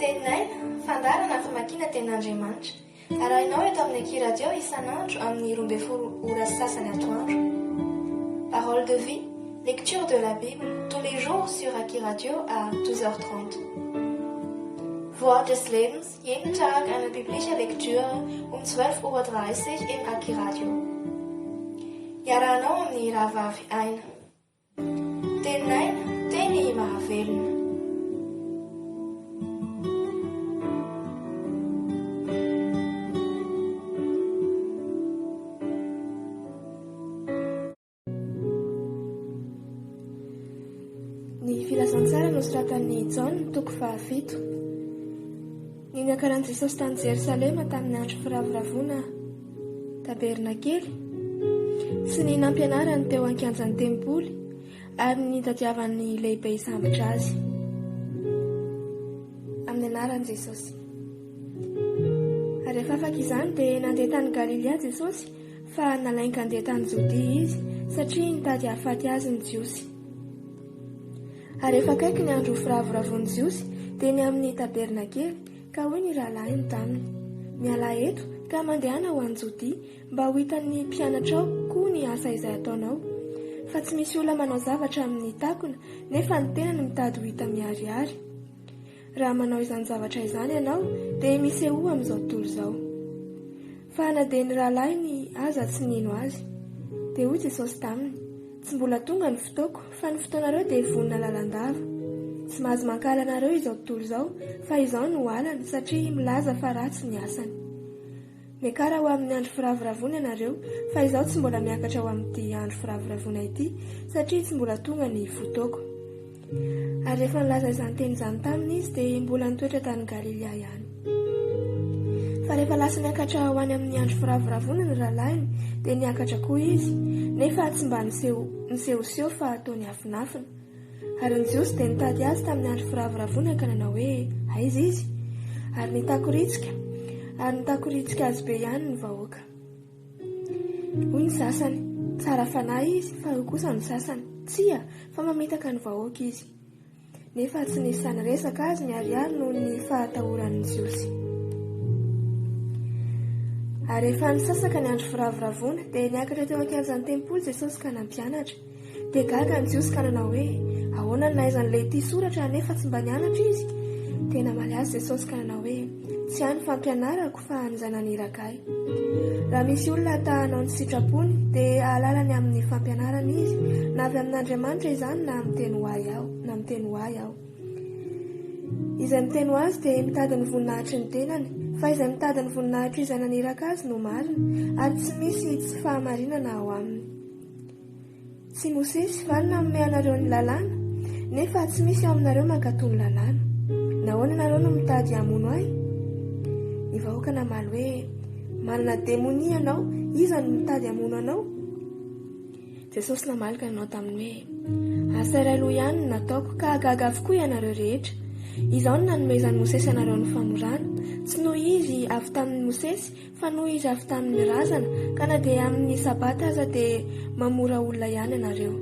Teninay fandarana famakiana tenin'Andriamanitra. Arahinao eto amin'ny Aki Radio isan'andro amin'ny 12 sasany atoandro. Parole de vie, lecture de la Bible tous les jours sur Aki Radio à 12h30. Wort des Lebens, jeden Tag eine biblische Lektüre um 12:30 Uhr im Aki Radio. Iarahanao amin'ny rahavavy aina. Teninay, teny mahavelona. Ny filazantsara nosoratan'ny Jaona toko 7. Ny niakaran'i Jesosy tany Jerosalema tamin'ny andro firavoravona tabernakely sy ny nampianarany teo ankianjan'ny tempoly ary ny tadiavan'ny lehibe isambotra azy. Amin'ny anaran'i Jesosy. Ary rehefa afaka izany dia nandeha tany Galilea Jesosy fa nalainga andeha tany Jodia izy satria nitady hahafaty azy ny Jiosy. Ary rehefa akaiky ny andro firavoravon'ny Jiosy dia ny amin'ny tabernakely ka hoy ny rahalahy ny taminy, miala eto ka mandehana ho any Jodia mba ho hitan'ny mpianatra ao koa ny asa izay ataonao, fa tsy misy olona manao zavatra amin'ny takona nefa ny tenany mitady ho hita miharihary. Raha manao izany zavatra izany ianao dia misy ho amin'izao tontolo izao. Fa na dia ny rahalahy ny aza tsy nino azy, dia hoy Jesosy taminy, tsy mbola tonga ny fotoako fa ny fotoanareo dia vonona lalandava. Tsy mahazo mankala anareo izao tontolo izao fa izao no alana satria milaza fa ratsy ny asany. Miakara ho amin'ny andro firavoravona ianareo fa izao tsy mbola miakatra ho amin'ity andro firavoravona ity satria tsy mbola tonga ny fotoako. Ary rehefa nilaza izany teny izany taminy izy dia mbola nitoetra tany Galilea ihany. Fa rehefa lasa niakatra ho any amin'ny andro firavoravona ny rahalahiny dia niakatra koa izy, nefa tsy mba nisehoseho fa ataony hafinafina. Ary ny Jiosy dia nitady azy tamin'ny andro firavoravona ka nanao hoe aiza izy, ary nitakoritsika azy be ihany ny vahoaka. Hoy ny sasany, tsara fanahy izy, fa io kosa ny sasany, tsia fa mamitaka ny vahoaka izy. Nefa tsy nisy saniresaka azy miharihary noho ny fahatahoran'ny Jiosy. Ary rehefa nisasaka ny andro firavoravona dia niakatra teo ankianjan'ny tempoly Jesosy ka nampianatra. Dia gaga ny Jiosy ka nanao hoe ahoana ny nahaizan'ilay ity soratra nefa tsy mba nianatra izy. Tena maly azy Jesosy ka nanao hoe tsy any fampianarako fa ny zanan'irakahy. Raha misy olona tahanao ny sitrapony dia ahalalany amin'ny fampianarana izy, na avy amin'Andriamanitra izany na miteny ho ahy aho. Izay miteny ho azy dia mitady ny voninahitry ny tenany, fa izay mitady ny voninahitry izay naniraka azy no marina, ary tsy misy tsy fahamarinana ao aminy. Tsy Mosesy valy nanome anareo ny lalàna, nefa tsy misy ao aminareo mankatoy ny lalàna. Nahoana ianareo no mitady hamono ahy? Ny vahoaka namaly hoe manana demonia ianao, iza no mitady hamono anao? Jesosy namaly ka nanao taminy hoe asa iray aloha ihany no nataoko ka gaga avokoa ianareo rehetra. Izao no nanomezan'ny Mosesy anareo ny famorana, tsy noho izy avy tamin'ny Mosesy fa noho izy avy tamin'ny razana, ka na dia amin'ny sabata aza dia mamora olona ihany ianareo.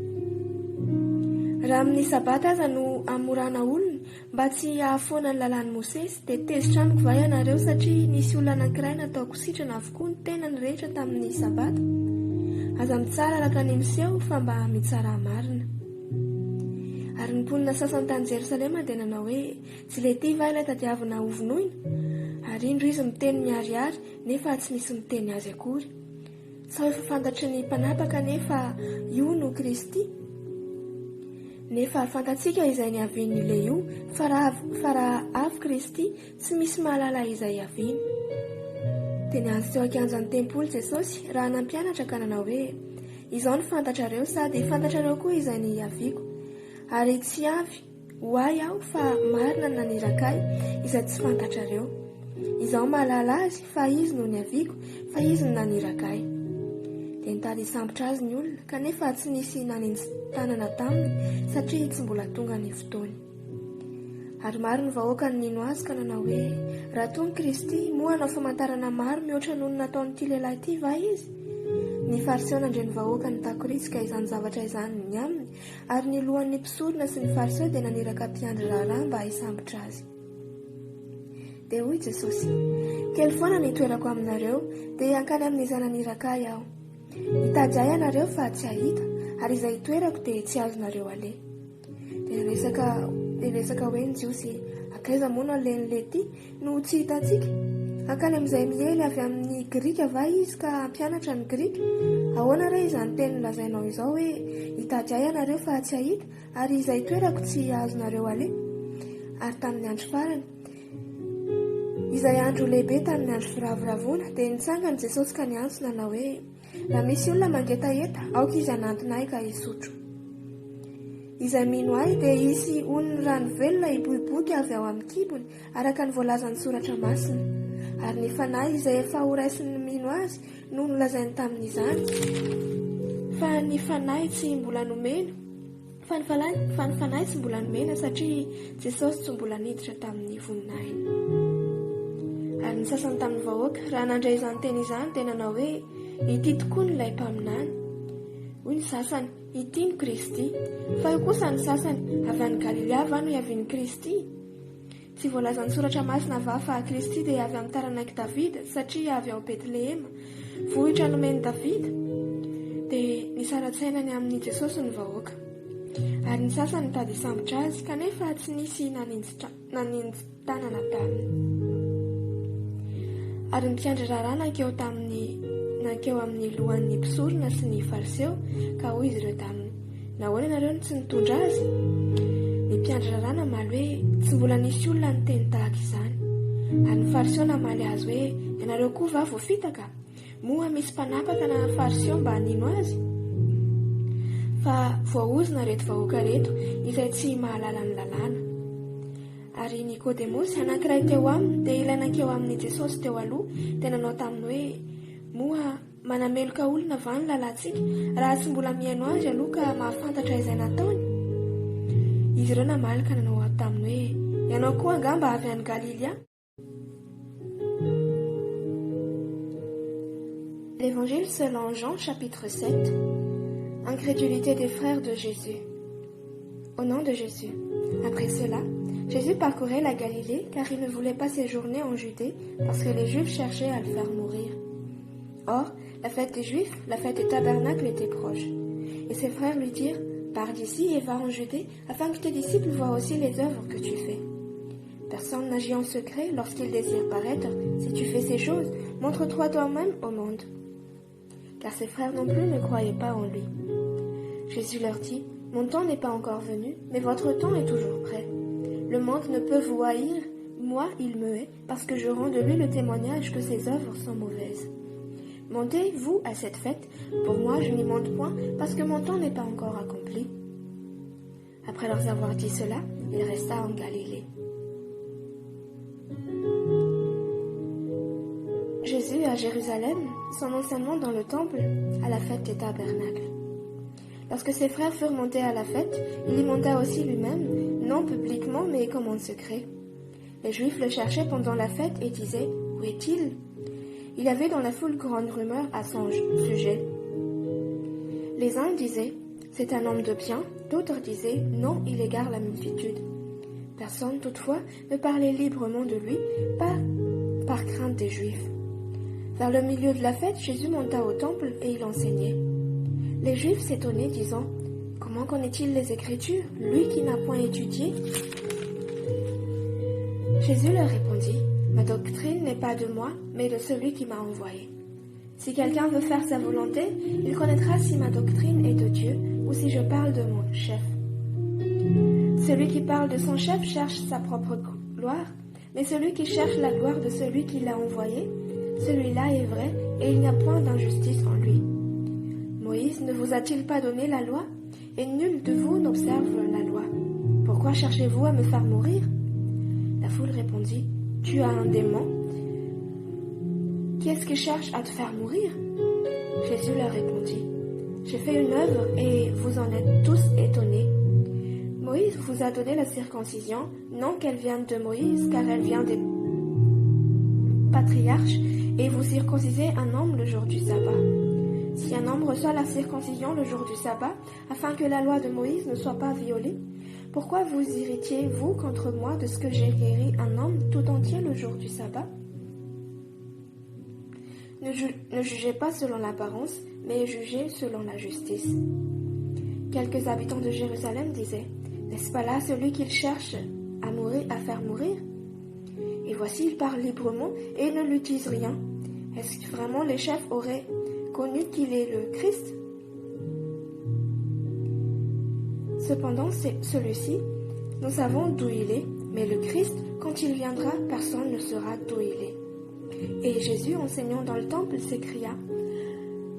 Raha amin'ny sabata aza no amorana olona mba tsy hahafoana ny lalàn'i Mosesy dia tezitra amiko va ianareo satria nisy olona anankiray nataoko sitrana avokoa ny tenany rehetra tamin'ny sabata. Aza mitsara araka ny miseho fa mba mitsara marina. Ary ny mponina sasany tany Jerosalema dia nanao hoe tsy ilay ity va ilay tadiavina hovonoina? Ary indro izy miteny miharihary nefa tsy misy miteny azy akory. Sao efa fantatry ny mpanapaka nefa io no Kristy? Nefa fantatsika izay niaviany ilay io, fa raha avy Kristy tsy misy mahalala izay aviany. Dia nianso teo ankianjan'ny tempoly Jesosy raha nampianatra ka nanao hoe izao ny fantatrareo sady fantatrareo koa izay ny aviako. Ary tsy avy ho ahy aho fa marina ny nanirakahy izay tsy fantatrareo. Izao mahalala azy fa izy no niaviako fa izy no nanirakahy. Dia nitady hisambotra azy ny olona kanefa tsy nisy nanenjy tanana taminy satria tsy mbola tonga ny fotoany. Ary maro ny vahoaka ny nino azy ka nanao hoe raha toa ny Kristy moa hanao famantarana maro mihoatra noho ny nataon'ity lehilahy ity va izy? Ny fariseo nandre ny vahoaka nitakoritsika izany zavatra izany ny aminy, ary ny lohan'ny mpisorona sy ny fariseo dia naniraka mpiandry raharaha mba hisambotra azy. dia hoy Jesosy: kely foana ny toerako aminareo dia hankany amin'ny zanan'Irakay aho. Hitady ahy ianareo fa tsy hahita, ary izay toerako dia tsy azonareo aleha. Dia resaka hoe ny Jiosy: akaiza moa no alen'le ty no tsy hitantsika? Hankany amin'izay mihely avy amin'ny Grika va izy ka hampianatra ny Grika? Ahoana re izany teny lazainao izao hoe hitady ahy ianareo fa tsy hahita, ary izay toerako tsy azonareo aleha? Ary tamin'ny andro farany, izay andro lehibe tamin'ny andro firavoravoana, dia nitsangana Jesosy ka niantsona na hoe: raha misy olona mangetaheta, aoka izy hanantona ahy ka hisotro. Izay mino ahy dia hisy onony rano velona hiboiboika avy ao amin'ny kibony, araka ny voalazan'ny soratra masina. Ary ny fanahy izay efa horaisin'ny mino azy no nolazainy tamin'izany. Fa ny fanahy tsy mbola nomena, satria Jesosy tsy mbola niditra tamin'ny voninahiny. Ary ny sasany tamin'ny vahoaka, raha nandray izany teny izany dia nanao hoe: ity tokoa nylay mpaminany. Hoy ny sasany: ity ny Kristy. Fa io kosa ny sasany: avy any Galilea va no iavian'ny Kristy? Tsy voalazan'ny soratra masina va fa Kristy dia avy amin'ny taranak'i Davida, satria avy ao Betlehema, vohitra nomeny Davida? Dia nisaratsainany amin'ny Jesosy ny vahoaka. Ary ny sasany mitady hisambotra azy, kanefa tsy nisy nanintsitanana taminy. Ary ny mpiandry raharaha nankeo amin'ny lohan'ny mpisorona sy ny fariseo, ka hoy izy ireo taminy: nahoana ianareo no tsy nitondra azy? Ny mpiandry raharaha namaly hoe tsy mbola nisy olona niteny tahaka izany. Ary ny fariseo namaly azy hoe: ianareo koa va voafitaka? Moa misy mpanapaka na fariseo mba hanino azy? Fa voaozina reto vahoaka reto izay tsy mahalala ny lalàna. Ary Nikodemosy, anankiray teo aminy, dia ilay nankeo amin'ny Jesosy teo aloha, dia nanao taminy hoe: moa manameloka olona va ny lalantsika, raha tsy mbola mihaino azy aloha ka mahafantatra izay nataony? Izy ireo namaly ka nanao taminy hoe: ianao koa angamba avy any Galilea? L'Évangile selon Jean, chapitre 7. Incrédulité des frères de Jésus. Au nom de Jésus. Après cela, Jésus parcourait la Galilée, car il ne voulait pas séjourner en Judée, parce que les Juifs cherchaient à le faire mourir. Or, la fête des Juifs, la fête des tabernacles, était proche. Et ses frères lui dirent: pars d'ici et va en Judée, afin que tes disciples voient aussi les œuvres que tu fais. Personne n'agit en secret lorsqu'il désire paraître. Si tu fais ces choses, montre-toi toi-même au monde. Car ses frères non plus ne croyaient pas en lui. Jésus leur dit: mon temps n'est pas encore venu, mais votre temps est toujours prêt. Le monde ne peut vous haïr, moi il me hait, parce que je rends de lui le témoignage que ses œuvres sont mauvaises. Montez, vous, à cette fête. Pour moi, je n'y monte point, parce que mon temps n'est pas encore accompli. Après leur avoir dit cela, il resta en Galilée. Jésus à Jérusalem, son enseignement dans le temple, à la fête des tabernacles. Lorsque ses frères furent montés à la fête, il y monta aussi lui-même, non publiquement, mais comme en secret. Les Juifs le cherchaient pendant la fête et disaient: où est-il? Il y avait dans la foule grande rumeur à son sujet. Les uns disaient: c'est un homme de bien, d'autres disaient: non, il égare la multitude. Personne, toutefois, ne parlait librement de lui, pas par crainte des Juifs. Vers le milieu de la fête, Jésus monta au temple et il enseignait. Les Juifs s'étonnaient, disant: comment connaît-il les Écritures, lui qui n'a point étudié? Jésus leur répondit: ma doctrine n'est pas de moi, mais de celui qui m'a envoyé. Si quelqu'un veut faire sa volonté, il connaîtra si ma doctrine est de Dieu ou si je parle de mon chef. Celui qui parle de son chef cherche sa propre gloire, mais celui qui cherche la gloire de celui qui l'a envoyé, celui-là est vrai et il n'y a point d'injustice en lui. Moïse ne vous a-t-il pas donné la loi? Et nul de vous n'observe la loi. Pourquoi cherchez-vous à me faire mourir? La foule répondit: tu as un démon. Qui est-ce qui cherche à te faire mourir? Jésus leur répondit: j'ai fait une œuvre et vous en êtes tous étonnés. Moïse vous a donné la circoncision, non qu'elle vienne de Moïse, car elle vient des patriarches, et vous circoncisez un homme le jour du sabbat. Si un homme reçoit la circoncision le jour du sabbat, afin que la loi de Moïse ne soit pas violée, Pourquoi vous irritiez-vous contre moi de ce que j'ai guéri un homme tout entier le jour du sabbat? Ne jugez pas selon l'apparence, mais jugez selon la justice. Quelques habitants de Jérusalem disaient, n'est-ce pas là celui qu'il cherche à faire mourir? Et voici, il parle librement et ne lui disent rien. Est-ce que vraiment les chefs auraient connu qu'il est le Christ? Cependant, celui-ci, nous savons d'où il est, mais le Christ, quand il viendra, personne ne saura d'où il est. Et Jésus, enseignant dans le temple, s'écria,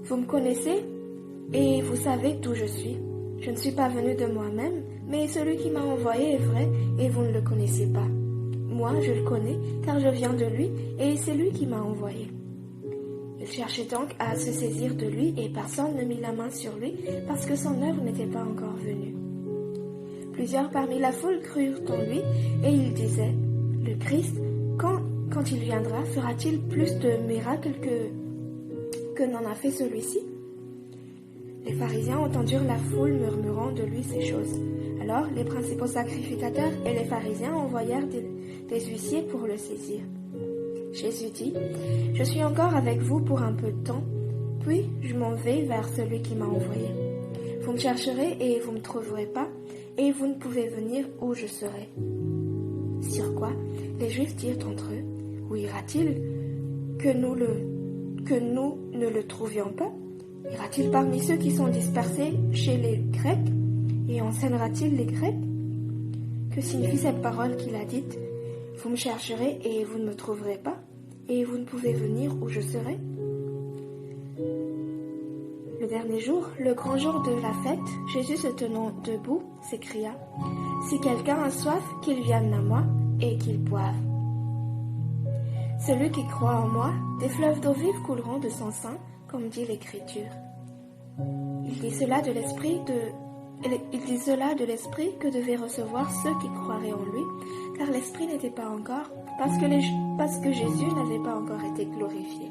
vous me connaissez et vous savez d'où je suis. Je ne suis pas venu de moi-même, mais celui qui m'a envoyé est vrai et vous ne le connaissez pas. Moi, je le connais, car je viens de lui et c'est lui qui m'a envoyé. Il cherchait donc à se saisir de lui et personne ne mit la main sur lui parce que son œuvre n'était pas encore venue. Plusieurs parmi la foule crurent en lui et ils disaient, le Christ, quand il viendra, fera-t-il plus de miracles que n'en a fait celui-ci? Les pharisiens entendirent la foule murmurant de lui ces choses. Alors les principaux sacrificateurs et les pharisiens envoyèrent des huissiers pour le saisir. Jésus dit, je suis encore avec vous pour un peu de temps, puis je m'en vais vers celui qui m'a envoyé. Vous me chercherez et vous ne me trouverez pas, et vous ne pouvez venir où je serai. Sur quoi les Juifs dirent entre eux, où ira-t-il que nous ne le trouvions pas? Ira-t-il parmi ceux qui sont dispersés chez les Grecs et enseignera-t-il les Grecs? Que signifie cette parole qu'il a dite? Vous me chercherez et vous ne me trouverez pas, et vous ne pouvez venir où je serai? Le dernier jour, le grand jour de la fête, Jésus se tenant debout, s'écria, si quelqu'un a soif, qu'il vienne à moi et qu'il boive. Celui qui croit en moi, des fleuves d'eau vive couleront de son sein, comme dit l'Écriture. Il dit cela de l'esprit que devaient recevoir ceux qui croiraient en lui, car l'esprit n'était pas encore, parce que Jésus n'avait pas encore été glorifié.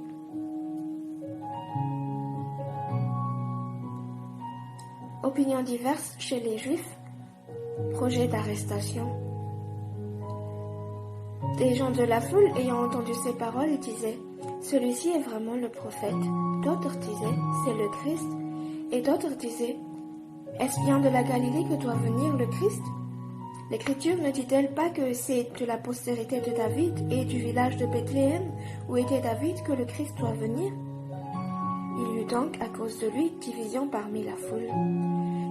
Opinions diverses chez les Juifs, projet d'arrestation. Des gens de la foule ayant entendu ces paroles disaient, celui-ci est vraiment le prophète. D'autres disaient, c'est le Christ. Et d'autres disaient, est-ce bien de la Galilée que doit venir le Christ? L'Écriture ne dit-elle pas que c'est de la postérité de David et du village de Bethléem où était David que le Christ doit venir? Il y eut donc, à cause de lui, division parmi la foule.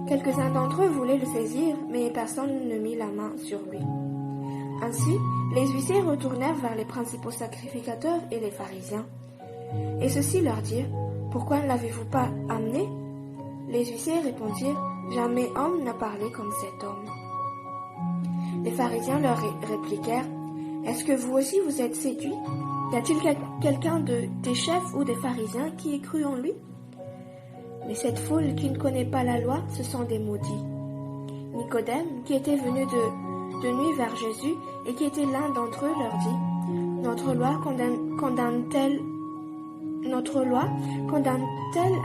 Quelques-uns d'entre eux voulaient le saisir, mais personne ne mit la main sur lui. Ainsi, les huissiers retournèrent vers les principaux sacrificateurs et les pharisiens. Et ceux-ci leur dirent, pourquoi ne l'avez-vous pas amené? Les huissiers répondirent, jamais homme n'a parlé comme cet homme. Les pharisiens leur répliquèrent, est-ce que vous aussi vous êtes séduits? Y a-t-il quelqu'un des chefs ou des pharisiens qui ait cru en lui? Mais cette foule qui ne connaît pas la loi, ce sont des maudits. Nicodème, qui était venu de nuit vers Jésus et qui était l'un d'entre eux, leur dit, notre loi condamne-t-elle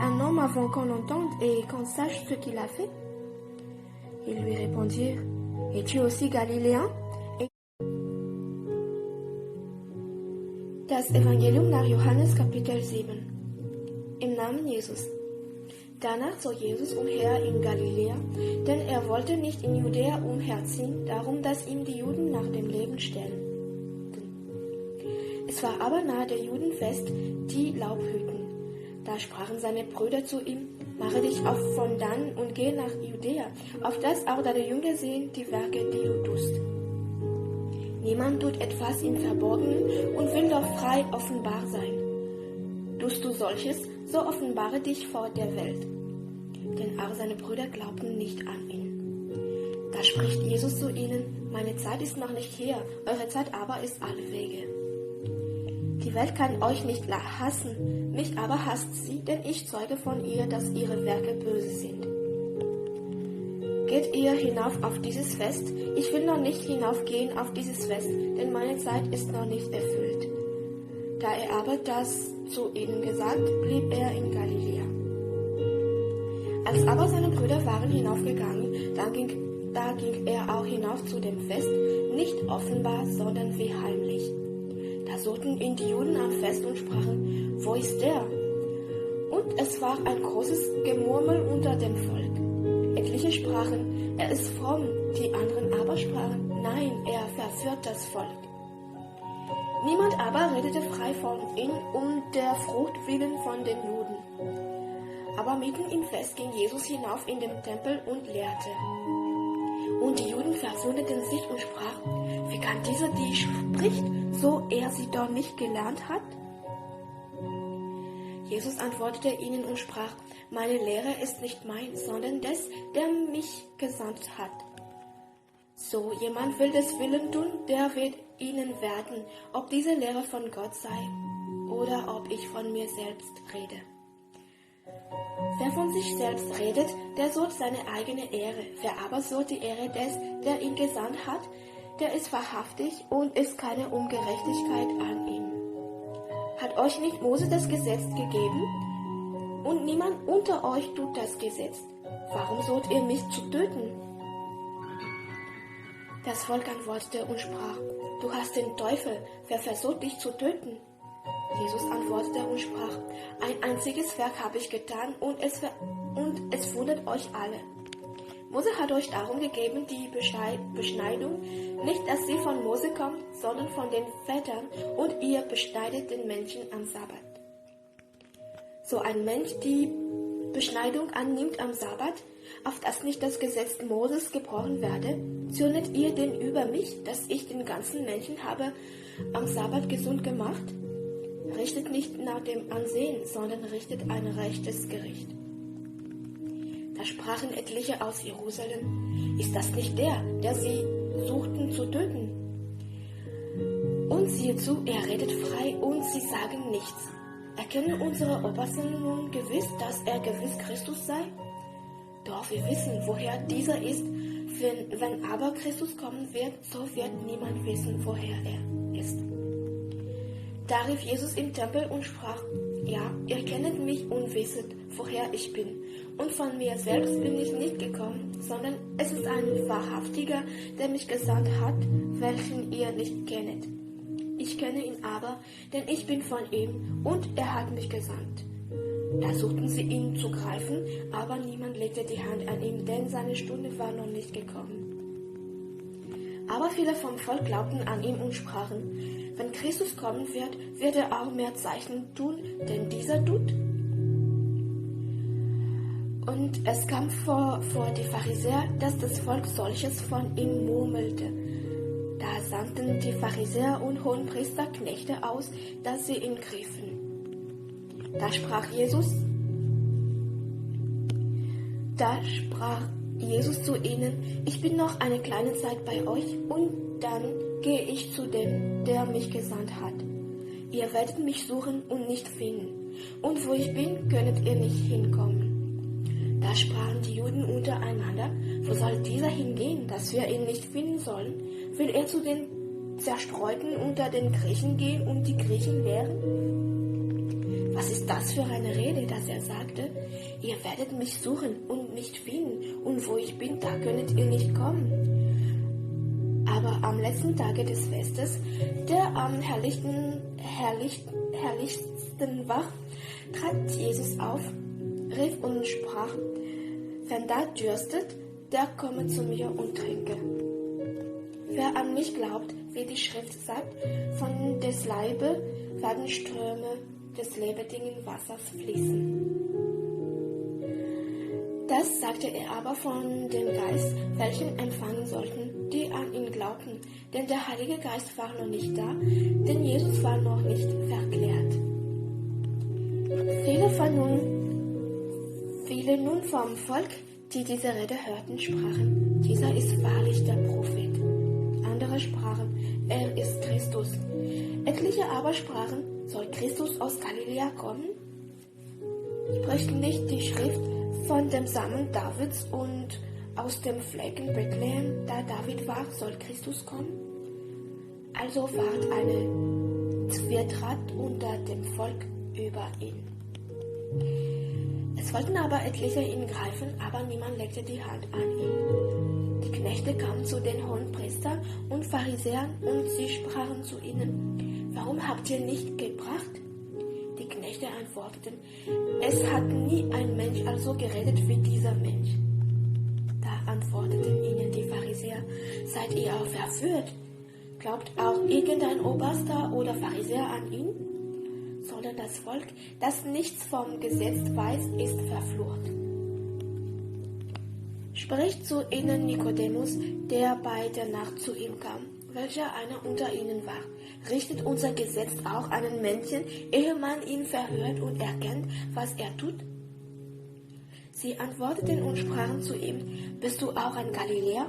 un homme avant qu'on l'entende et qu'on sache ce qu'il a fait? Ils lui répondirent, es-tu aussi galiléen? Das Evangelium nach Johannes Kapitel 7. Im Namen Jesus. Danach zog Jesus umher in Galiläa, denn er wollte nicht in Judäa umherziehen, darum, dass ihm die Juden nach dem Leben stellten. Es war aber nahe der Judenfest, die Laubhütten. Da sprachen seine Brüder zu ihm, mache dich auf von dann und geh nach Judäa, auf das auch deine Jünger sehen die Werke, die du tust. Niemand tut etwas im Verborgenen und will doch frei offenbar sein. Tust du solches, so offenbare dich vor der Welt. Denn auch seine Brüder glaubten nicht an ihn. Da spricht Jesus zu ihnen, meine Zeit ist noch nicht her, eure Zeit aber ist allewege. Die Welt kann euch nicht hassen, mich aber hasst sie, denn ich zeuge von ihr, dass ihre Werke böse sind. Geht ihr hinauf auf dieses Fest? Ich will noch nicht hinaufgehen auf dieses Fest, denn meine Zeit ist noch nicht erfüllt. Da er aber das zu ihnen gesagt, blieb er in Galiläa. Als aber seine Brüder waren hinaufgegangen, dann ging da ging er auch hinauf zu dem Fest, nicht offenbar, sondern wie heimlich. Da suchten ihn die Juden am Fest und sprachen, wo ist der? Und es war ein großes Gemurmel unter dem Volk. Etliche sprachen, er ist fromm, die anderen aber sprachen, nein, er verführt das Volk. Niemand aber redete frei von ihm um der Frucht willen von den Juden. Aber mitten im Fest ging Jesus hinauf in den Tempel und lehrte. Und die Juden verwunderten sich und sprachen, wie kann dieser, die spricht, so er sie doch nicht gelernt hat? Jesus antwortete ihnen und sprach, meine Lehre ist nicht mein, sondern des, der mich gesandt hat. So jemand will des Willen tun, der wird ihnen werden, ob diese Lehre von Gott sei oder ob ich von mir selbst rede. Wer von sich selbst redet, der sucht seine eigene Ehre. Wer aber sucht die Ehre des, der ihn gesandt hat, der ist wahrhaftig und ist keine Ungerechtigkeit an ihm. Hat euch nicht Mose das Gesetz gegeben? Und niemand unter euch tut das Gesetz. Warum sucht ihr mich zu töten? Das Volk antwortete und sprach, du hast den Teufel, wer versucht dich zu töten? Jesus antwortete und sprach, ein einziges Werk habe ich getan und es wundert euch alle. Mose hat euch darum gegeben, die Beschneidung, nicht dass sie von Mose kommt, sondern von den Vätern, und ihr beschneidet den Menschen am Sabbat. So ein Mensch die Beschneidung annimmt am Sabbat, auf dass nicht das Gesetz Moses gebrochen werde, zürnet ihr denn über mich, dass ich den ganzen Menschen habe am Sabbat gesund gemacht? Richtet nicht nach dem Ansehen, sondern richtet ein rechtes Gericht. Da sprachen etliche aus Jerusalem, ist das nicht der sie suchten zu töten? Und siehe zu, er redet frei und sie sagen nichts. Erkennen unsere Obersten nun gewiss, dass er gewiss Christus sei? Doch wir wissen, woher dieser ist. Wenn aber Christus kommen wird, so wird niemand wissen, woher er ist. Da rief Jesus im Tempel und sprach, ja, ihr kennet mich und wisset, woher ich bin. Und von mir selbst bin ich nicht gekommen, sondern es ist ein Wahrhaftiger, der mich gesandt hat, welchen ihr nicht kennet. Ich kenne ihn aber, denn ich bin von ihm und er hat mich gesandt. Da suchten sie ihn zu greifen, aber niemand legte die Hand an ihn, denn seine Stunde war noch nicht gekommen. Aber viele vom Volk glaubten an ihn und sprachen, wenn Christus kommen wird, wird er auch mehr Zeichen tun, denn dieser tut. Und es kam vor die Pharisäer, dass das Volk solches von ihm murmelte. Da sandten die Pharisäer und Hohenpriester Knechte aus, dass sie ihn griffen. Da sprach Jesus zu ihnen, ich bin noch eine kleine Zeit bei euch und dann gehe ich zu dem, der mich gesandt hat. Ihr werdet mich suchen und nicht finden, und wo ich bin, könnet ihr nicht hinkommen. Da sprachen die Juden untereinander, wo soll dieser hingehen, dass wir ihn nicht finden sollen? Will er zu den Zerstreuten unter den Griechen gehen und die Griechen lehren? Was ist das für eine Rede, dass er sagte, ihr werdet mich suchen und nicht finden, und wo ich bin, da könnet ihr nicht kommen. Aber am letzten Tage des Festes, der am herrlichsten war, trat Jesus auf, rief und sprach, wenn da dürstet, der komme zu mir und trinke. Wer an mich glaubt, wie die Schrift sagt, von des Leibe werden Ströme des lebendigen Wassers fließen. Das sagte er aber von dem Geist, welchen empfangen sollten, die an ihn glaubten, denn der Heilige Geist war noch nicht da, denn Jesus war noch nicht verklärt. Viele nun vom Volk, die diese Rede hörten, sprachen, dieser ist wahrlich der Prophet. Andere sprachen, er ist Christus. Etliche aber sprachen, soll Christus aus Galiläa kommen? Spricht nicht die Schrift von dem Samen Davids und aus dem Flecken Bethlehem, da David war, soll Christus kommen? Also ward eine Zwietracht unter dem Volk über ihn. Es wollten aber etliche ihn greifen, aber niemand legte die Hand an ihn. Die Knechte kamen zu den Hohenpriestern und Pharisäern und sie sprachen zu ihnen: Warum habt ihr nicht gebracht? Die Knechte antworteten: Es hat nie ein Mensch also geredet wie dieser Mensch. Da antworteten ihnen die Pharisäer: Seid ihr auch verführt? Glaubt auch irgendein Oberster oder Pharisäer an ihn? Sondern das Volk, das nichts vom Gesetz weiß, ist verflucht. Spricht zu ihnen Nikodemus, der bei der Nacht zu ihm kam, welcher einer unter ihnen war. Richtet unser Gesetz auch einen Menschen, ehe man ihn verhört und erkennt, was er tut? Sie antworteten und sprachen zu ihm: Bist du auch ein Galiläer?